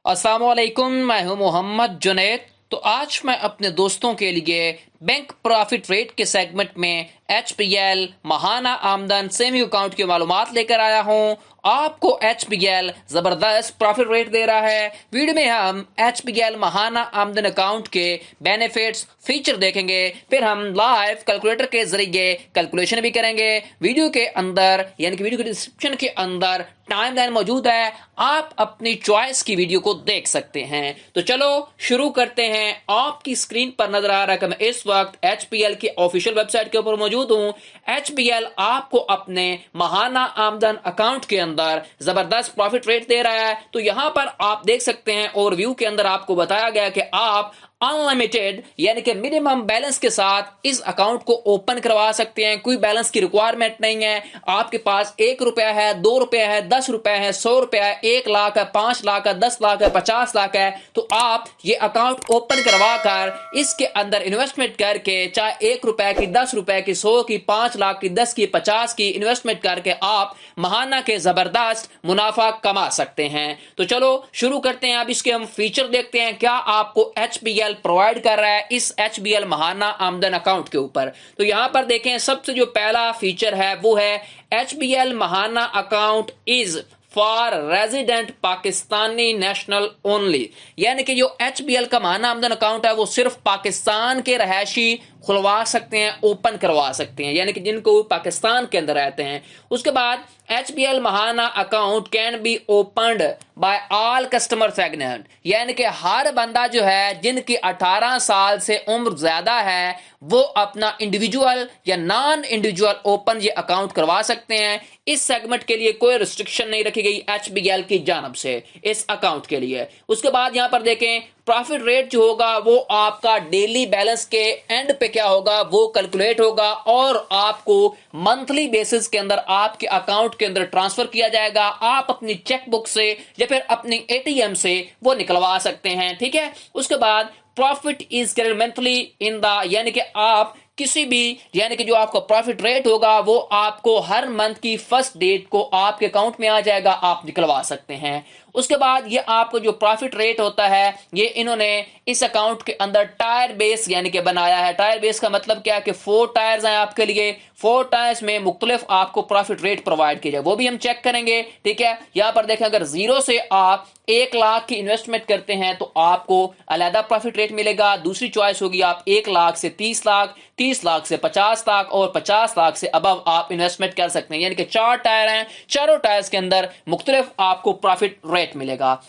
अस्सलामुअलैकुम, मैं हूं मोहम्मद जुनैद। तो आज मैं अपने दोस्तों के लिए बैंक प्रॉफिट रेट के सेगमेंट में HPL महाना आमदन सेविंग अकाउंट की मालूमात लेकर आया हूं। आपको HPL जबरदस्त प्रॉफिट रेट दे रहा है। वीडियो में हम HPL महाना आमदन अकाउंट के बेनिफिट्स फीचर देखेंगे, फिर हम लाइव कैलकुलेटर के जरिए कैलकुलेशन भी करेंगे। वीडियो के अंदर यानी कि वीडियो के डिस्क्रिप्शन के अंदर टाइमलाइन मौजूद है, आप अपनी चॉइस की वीडियो को देख सकते हैं। तो चलो शुरू करते हैं। आपकी स्क्रीन पर नजर आ रहा है कि मैं इस वक्त HPL की ऑफिशियल वेबसाइट के ऊपर मौजूद हूं। HPL आपको अपने महाना आमदन अकाउंट के अंदर जबरदस्त प्रॉफिट रेट दे रहा है। तो यहां पर आप देख सकते हैं, ओवरव्यू के अंदर आपको बताया गया कि आप अनलिमिटेड यानी कि मिनिमम बैलेंस के साथ इस अकाउंट को ओपन करवा सकते हैं। कोई बैलेंस की रिक्वायरमेंट नहीं है। आपके पास 1 रुपया है, 2 रुपया है, 10 रुपया है, 100 रुपया है, 1 लाख है, 5 लाख है, 10 लाख है, 50 लाख है, तो आप ये अकाउंट ओपन करवा कर इसके अंदर इन्वेस्टमेंट करके चाहे 1 रुपया की, 10 रुपया की, 100 की, 5 लाख की, 10 की, 50 की इन्वेस्टमेंट करके आप महाना के जबरदस्त मुनाफा कमा सकते हैं। तो चलो शुरू करते हैं। अब इसके हम फीचर देखते हैं, क्या आपको HPL प्रोवाइड कर रहा है इस HPL महाना आमदन अकाउंट के ऊपर। तो यहां पर देखें, सबसे जो पहला फीचर है वो है HPL महाना account is for resident Pakistani national only. यानी कि जो HPL का महाना आमदन अकाउंट है वो सिर्फ पाकिस्तान के रहायशी खुलवा सकते हैं, ओपन करवा सकते हैं, यानी कि जिनको पाकिस्तान के अंदर रहते हैं। उसके बाद HPL महाना account can be opened by all customer segment, यानी कि हर बंदा जो है जिनकी 18 साल से उम्र ज्यादा है वो अपना इंडिविजुअल या नॉन इंडिविजुअल ओपन ये अकाउंट करवा सकते हैं। इस सेगमेंट के लिए कोई रिस्ट्रिक्शन नहीं रखी गई HPL की जानब से इस अकाउंट के लिए। उसके बाद यहां पर देखें, प्रॉफिट रेट जो होगा वो आपका डेली बैलेंस के एंड पे क्या होगा वो कैलकुलेट होगा और आपको मंथली बेसिस के अंदर आपके अकाउंट के अंदर ट्रांसफर किया जाएगा। आप अपनी चेकबुक से या फिर अपनी ATM से वो निकलवा सकते हैं, ठीक है। उसके बाद profit is calculated monthly in the, यानी कि आप किसी भी यानी कि जो आपका प्रॉफिट रेट होगा वो आपको हर मंथ की फर्स्ट डेट को आपके अकाउंट में आ जाएगा, आप निकलवा सकते हैं। उसके बाद ये आपको जो प्रॉफिट रेट होता है ये इन्होंने इस अकाउंट के अंदर टायर बेस यानी कि बनाया है। टायर बेस का मतलब क्या है कि 4 टायर्स हैं आपके लिए, 4 टायर्स में मुख्तलिफ आपको प्रॉफिट रेट प्रोवाइड किया जाए, वो भी हम चेक करेंगे, ठीक है। यहां पर देखें, अगर 0 से आप 1 लाख की इन्वेस्टमेंट करते हैं तो आपको अलहदा प्रॉफिट रेट मिलेगा। दूसरी चॉइस होगी आप 1 लाख से 30 लाख, 30 लाख से 50 लाख और 50 लाख से अबव आप इन्वेस्टमेंट कर सकते हैं। यानी कि 4 टायर हैं, चारों टायर्स के अंदर मुख्तलिफ आपको प्रॉफिट रेट मिलेगा।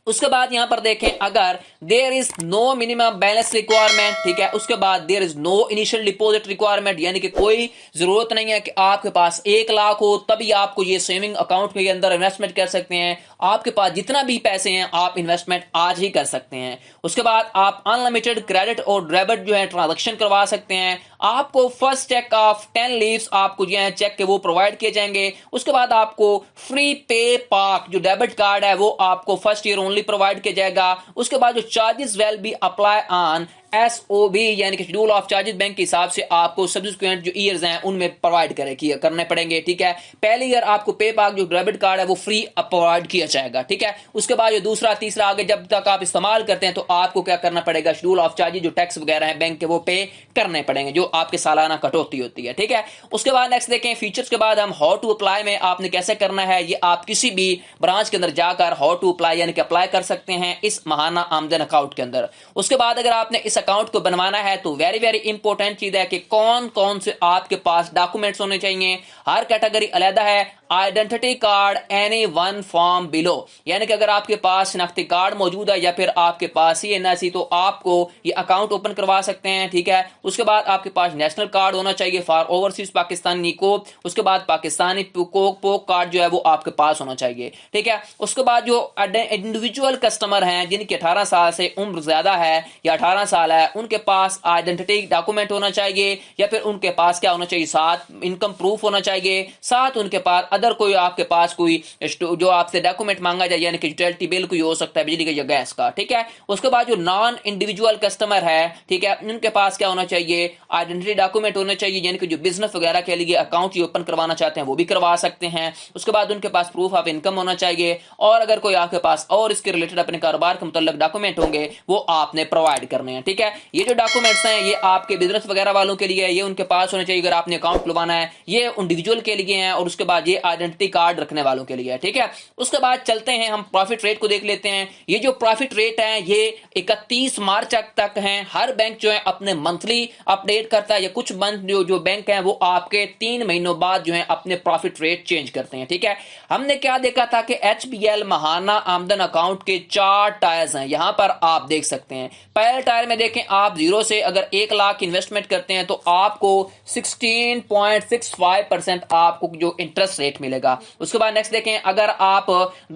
उसके बाद यहां पर देखें, अगर there is no minimum balance requirement, ठीक है, उसके बाद there is no initial deposit requirement, यानी कि कोई जरूरत नहीं है कि आपके पास 1 लाख हो तभी आपको ये सेविंग अकाउंट के अंदर इन्वेस्टमेंट कर सकते हैं। आपके पास जितना भी पैसे हैं आप इन्वेस्टमेंट आज ही कर सकते हैं। उसके बाद आप अनलिमिटेड क्रेडिट और डेबिट जो है ट्रांजेक्शन करवा सकते हैं। आपको फर्स्ट चेक ऑफ 10 लीव्स आपको जो है चेक के वो प्रोवाइड किए जाएंगे। उसके बाद आपको फ्री पे पार्क जो डेबिट कार्ड है वो आपको फर्स्ट ईयर ओनली प्रोवाइड किया जाएगा। उसके बाद जो charges will be apply on SOB यानी कि शेड्यूल ऑफ चार्जेस बैंक के हिसाब से आपको सब्सिक्वेंट जो ईयर्स हैं उनमें प्रोवाइड करने पड़ेंगे, ठीक है। पहले ईयर आपको पे पार्क जो डेबिट कार्ड है वो फ्री प्रोवाइड किया जाएगा, ठीक है। उसके बाद जो दूसरा तीसरा आगे जब तक आप इस्तेमाल करते हैं तो आपको क्या करना पड़ेगा, शेड्यूल ऑफ चार्जेस जो टैक्स वगैरह है बैंक के वो पे करने पड़ेंगे, जो आपके सालाना कटौती होती है, ठीक है। उसके बाद नेक्स्ट देखें फीचर्स के बाद हम हाउ टू अप्लाई में आपने कैसे करना है, ये आप किसी भी ब्रांच के अंदर जाकर हाउ टू अप्लाई यानी कि अप्लाई कर सकते हैं इस महाना आमदन अकाउंट के अंदर। उसके बाद अगर आपने इस अकाउंट को बनवाना है तो वेरी वेरी इंपॉर्टेंट चीज है कि कौन कौन से आपके पास डॉक्यूमेंट्स होने चाहिए। हर कैटेगरी अलग है। Identity card any one form below, यानी कि अगर आपके पास शनाख्ती कार्ड मौजूद है या फिर आपके पास CNSE तो आपको ये अकाउंट ओपन करवा सकते हैं, ठीक है। उसके बाद आपके पास नेशनल कार्ड होना चाहिए फॉर ओवरसीज पाकिस्तानी को। उसके बाद पाकिस्तानी पोक कार्ड जो है वो आपके पास होना चाहिए, ठीक है। उसके बाद जो इंडिविजुअल कस्टमर हैं जिनकी 18 साल से उम्र ज्यादा है या 18 साल वाला है उनके पास आइडेंटिटी डॉक्यूमेंट होना चाहिए, या फिर उनके पास क्या होना चाहिए, साथ इनकम प्रूफ होना चाहिए, साथ उनके पास अदर कोई आपके पास कोई जो आपसे डॉक्यूमेंट मांगा जाए, यानी कि यूटिलिटी बिल कोई हो सकता है बिजली का या गैस का, ठीक है। उसके बाद जो नॉन इंडिविजुअल कस्टमर है, ठीक है, उनके पास क्या होना चाहिए, आइडेंटिटी डॉक्यूमेंट होना चाहिए, यानी कि जो बिजनेस वगैरह के लिए अकाउंट ओपन करवाना चाहते हैं वो भी करवा सकते हैं। उसके बाद उनके पास प्रूफ ऑफ इनकम होना चाहिए, और अगर कोई आपके पास और इसके रिलेटेड अपने कारोबार के मुताल्लिक डॉक्यूमेंट होंगे वो आपने प्रोवाइड करने हैं, ठीक है। ये जो डॉक्यूमेंट्स हैं ये आपके बिजनेस वगैरह वालों के लिए, ये उनके पास होने चाहिए अगर आपने अकाउंट खुलवाना है, ये इंडिविजुअल के लिए हैं, और उसके बाद ये आइडेंटिटी कार्ड रखने वालों के लिए है, ठीक है। उसके बाद चलते हैं हम प्रॉफिट रेट को देख लेते हैं। ये जो प्रॉफिट रेट है ये 31 मार्च तक है। हर बैंक जो है अपने मंथली अपडेट करता है, या कुछ मंथ जो बैंक है वो आपके 3 महीनों बाद जो है अपने प्रॉफिट रेट चेंज करते हैं, ठीक है। हमने क्या देखा था कि HBL महाना आमदन अकाउंट के 4 टायर्स हैं, यहां पर आप देख सकते हैं। पहले टायर में देखें, आप 0 से अगर 1 लाख इन्वेस्टमेंट करते हैं तो आपको 16.65% आपको जो इंटरेस्ट रेट मिलेगा। उसके बाद नेक्स्ट देखें, अगर आप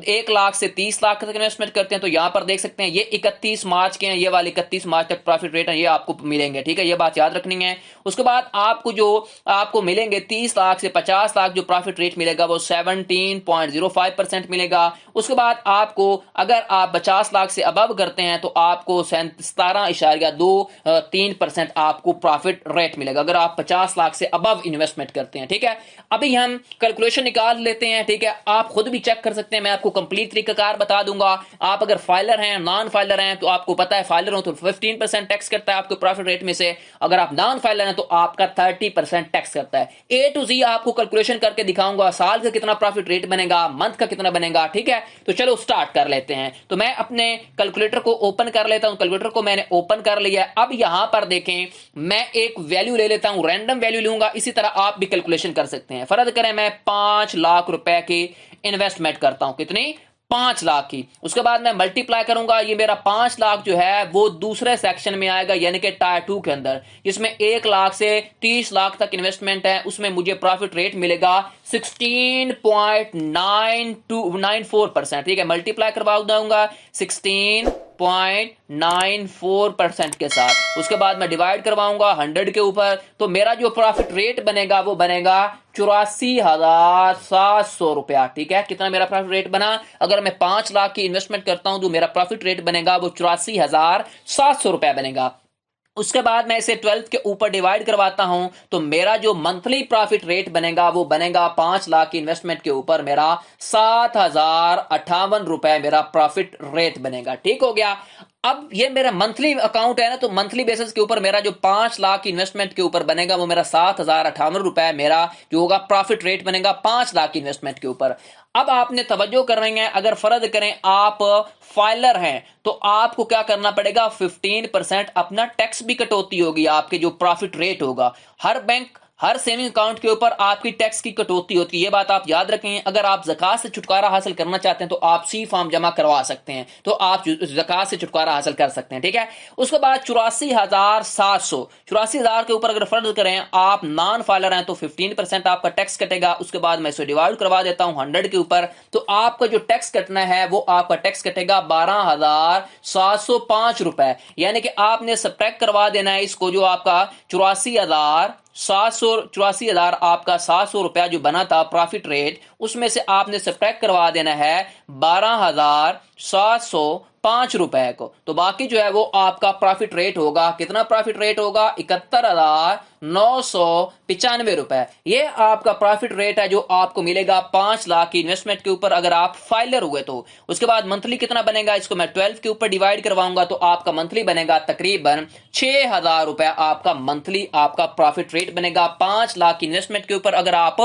1 लाख से 30 लाख तक इन्वेस्टमेंट करते हैं तो यहां पर देख सकते हैं ये 31 मार्च के हैं, ये वाले 31 मार्च तक प्रॉफिट रेट है, ये आपको मिलेंगे, ठीक है, ये बात याद रखनी है। उसके बाद आपको मिलेंगे 30 लाख से 50 लाख जो प्रॉफिट रेट मिलेगा वो 17.05% मिलेगा। उसके बाद आपको अगर आप 50 लाख से अबव करते हैं तो आपको 17.23% आपको प्रॉफिट रेट मिलेगा अगर आप 50 लाख से अबव इन्वेस्टमेंट करते हैं, ठीक है। अभी हम कैलकुलेशन निकाल लेते हैं, ठीक है, आप खुद भी चेक कर सकते हैं, मैं आपको कंप्लीट तरीकाकार बता दूंगा। आप अगर फाइलर हैं, नॉन फाइलर हैं, तो आपको पता है फाइलर हो तो 15% टैक्स करता है आपके प्रॉफिट रेट में से, अगर आप नॉन फाइलर हैं तो आपका 30% टैक्स करता है। A to Z आपको कैलकुलेशन करके दिखाऊंगा, साल का कितना प्रॉफिट रेट बनेगा, मंथ का कितना बनेगा, ठीक है। तो चलो स्टार्ट कर लेते हैं। तो मैं अपने कैलकुलेटर को ओपन कर लेता हूं, कैलकुलेटर को मैंने ओपन कर लिया है। अब यहां पर देखें, मैं एक वैल्यू ले लेता हूं, रैंडम वैल्यू लूंगा, इसी तरह आप भी कैलकुलेशन कर सकते हैं। फर्ज करें मैं 5 लाख रुपए की इन्वेस्टमेंट करता हूं, कितनी, 5 लाख की। उसके बाद मैं मल्टीप्लाई करूंगा, ये मेरा 5 लाख जो है वो दूसरे सेक्शन में आएगा, यानी कि टायर 2 के अंदर, जिसमें 1 लाख से 30 लाख तक इन्वेस्टमेंट है, उसमें मुझे प्रॉफिट रेट मिलेगा 16.9294%, ठीक है। मल्टीप्लाई करवा दूंगा 16.94% के साथ। उसके बाद मैं डिवाइड करवाऊंगा 100 के ऊपर, तो मेरा जो प्रॉफिट रेट बनेगा वो बनेगा 84,700 रुपया, ठीक है। कितना मेरा प्रॉफिट रेट बना, अगर मैं 5 लाख की इन्वेस्टमेंट करता हूं तो मेरा प्रॉफिट रेट बनेगा वो 84,700 रुपया बनेगा। उसके बाद मैं इसे 12 के ऊपर डिवाइड करवाता हूं तो मेरा जो मंथली प्रॉफिट रेट बनेगा वो बनेगा 5 लाख की इन्वेस्टमेंट के ऊपर मेरा 7,058 रुपए मेरा प्रॉफिट रेट बनेगा, ठीक हो गया। अब ये मेरा मंथली अकाउंट है ना, तो मंथली बेसिस के ऊपर मेरा जो 5 लाख की इन्वेस्टमेंट के ऊपर बनेगा वो मेरा 7,058 रुपए मेरा जो होगा प्रॉफिट रेट बनेगा 5 लाख की इन्वेस्टमेंट के ऊपर। अब आपने तवज्जो कर रहे हैं, अगर फर्ज करें आप फाइलर हैं तो आपको क्या करना पड़ेगा, 15% अपना टैक्स भी कटौती होगी, आपके जो प्रॉफिट रेट होगा। हर बैंक हर सेविंग अकाउंट के ऊपर आपकी टैक्स की कटौती होती है, ये बात आप याद रखें। अगर आप ज़कात से छुटकारा हासिल करना चाहते हैं तो आप सी फॉर्म जमा करवा सकते हैं, तो आप ज़कात से छुटकारा हासिल कर सकते हैं, ठीक है। उसके बाद 84,700 के ऊपर अगर फर्ज करें आप नॉन फाइलर हैं तो 15% आपका टैक्स कटेगा। उसके बाद मैं इसे डिवाइड करवा देता हूं 100 के ऊपर, तो आपका जो टैक्स कटना है वो आपका टैक्स कटेगा 12,705 रुपए, यानी कि आपने सब्ट्रैक्ट करवा देना है इसको, जो आपका 84,700 आपका 700 रुपया जो बना था प्रॉफिट रेट, उसमें से आपने सब्ट्रैक्ट करवा देना है 12,705 रुपए को, तो बाकी जो है वो आपका प्रॉफिट रेट होगा। कितना प्रॉफिट रेट होगा, 71,995 रुपए। ये आपका प्रॉफिट रेट है जो आपको मिलेगा 5 लाख की इन्वेस्टमेंट के ऊपर अगर आप फाइलर हुए तो। उसके बाद मंथली कितना बनेगा, इसको मैं 12 के ऊपर डिवाइड करवाऊंगा तो आपका मंथली बनेगा तकरीबन 6,000 रुपए आपका मंथली आपका प्रॉफिट रेट बनेगा 5 लाख की इन्वेस्टमेंट के ऊपर अगर आप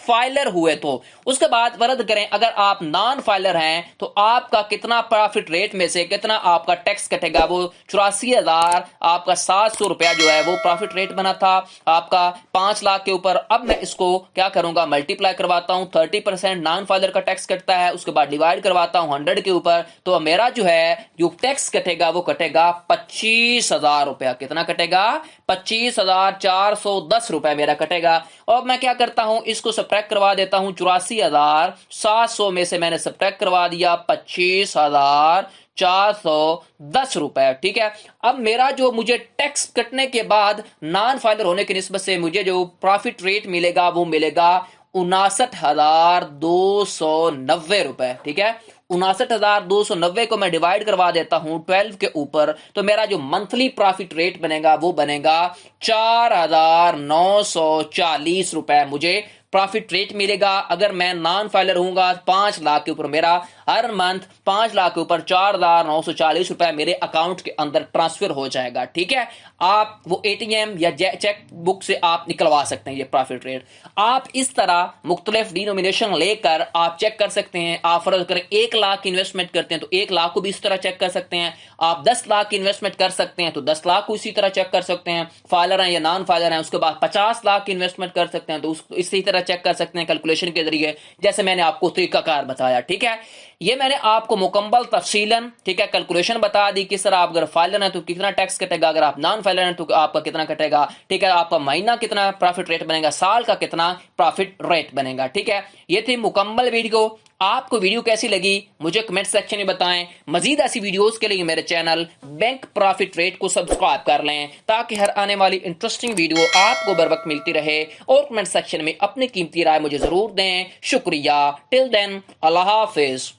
फाइलर हुए तो। उसके बाद फर्ज करें अगर आप नॉन फाइलर हैं तो आपका कितना प्रॉफिट रेट में से कितना आपका टैक्स कटेगा, वो 84,000 आपका 700 रुपया जो है वो प्रॉफिट रेट बना था आपका 5 लाख के ऊपर। अब मैं इसको क्या करूंगा, मल्टीप्लाई करवाता हूं, 30% नॉन फाइलर का टैक्स कटता है, उसके बाद डिवाइड करवाता हूं 100 के ऊपर, तो मेरा जो है जो टैक्स कटेगा वो कटेगा 25,000 रुपया। कितना कटेगा, 25,410 रुपए मेरा कटेगा। और मैं क्या करता हूं, इसको सब्ट्रैक्ट करवा देता हूं, 84,700 में से मैंने सब्ट्रैक्ट करवा दिया 25,000 ₹410। ठीक है, अब मेरा जो मुझे टैक्स कटने के बाद नॉन फाइलर होने की निस्बत से मुझे जो प्रॉफिट रेट मिलेगा वो मिलेगा ₹59,290। ठीक है, 59,290 को मैं डिवाइड करवा देता हूं 12 के ऊपर, तो मेरा जो मंथली प्रॉफिट रेट बनेगा वो बनेगा ₹4,940 मुझे प्रॉफिट रेट मिलेगा। अगर मैं नॉन फाइलर हूंगा 5 लाख के ऊपर, मेरा हर मंथ 5 लाख के ऊपर ₹4,940 मेरे अकाउंट के अंदर ट्रांसफर हो जाएगा। ठीक है, आप वो एटीएम या चेक बुक से आप निकलवा सकते हैं ये प्रॉफिट रेट। आप इस तरह मुख्तलिफ डिनोमिनेशन लेकर आप चेक कर सकते हैं। आप फर्ज करें 1 लाख इन्वेस्टमेंट करते हैं तो 1 लाख को भी इस तरह चेक कर सकते हैं। आप 10 लाख इन्वेस्टमेंट कर सकते हैं तो 10 लाख को इसी तरह चेक कर सकते हैं, फाइलर हैं या नॉन फाइलर हैं। उसके बाद 50 लाख इन्वेस्टमेंट कर सकते हैं तो इसी तरह चेक कर सकते हैं कैलकुलेशन के जरिए, जैसे मैंने आपको तरीकाकार बताया। ठीक है, ये मैंने आपको मुकम्मल तफसीलन, ठीक है, कैलकुलेशन बता दी किस तरह आप अगर फाइलर हैं तो कितना टैक्स कटेगा, अगर आप नॉन फाइलर हैं तो आपका कितना कटेगा। ठीक है, आपका महीना कितना प्रॉफिट रेट बनेगा, साल का कितना प्रॉफिट रेट बनेगा। ठीक है, ये थी मुकम्मल वीडियो। आपको वीडियो कैसी लगी मुझे कमेंट सेक्शन में बताएं। मजीद ऐसी वीडियोस के लिए मेरे चैनल बैंक प्रॉफिट रेट को सब्सक्राइब कर लें ताकि हर आने वाली इंटरेस्टिंग वीडियो आपको बर वक्त मिलती रहे। और कमेंट सेक्शन में अपनी कीमती राय मुझे जरूर दें। शुक्रिया। टिल देन, अल्लाह हाफिज।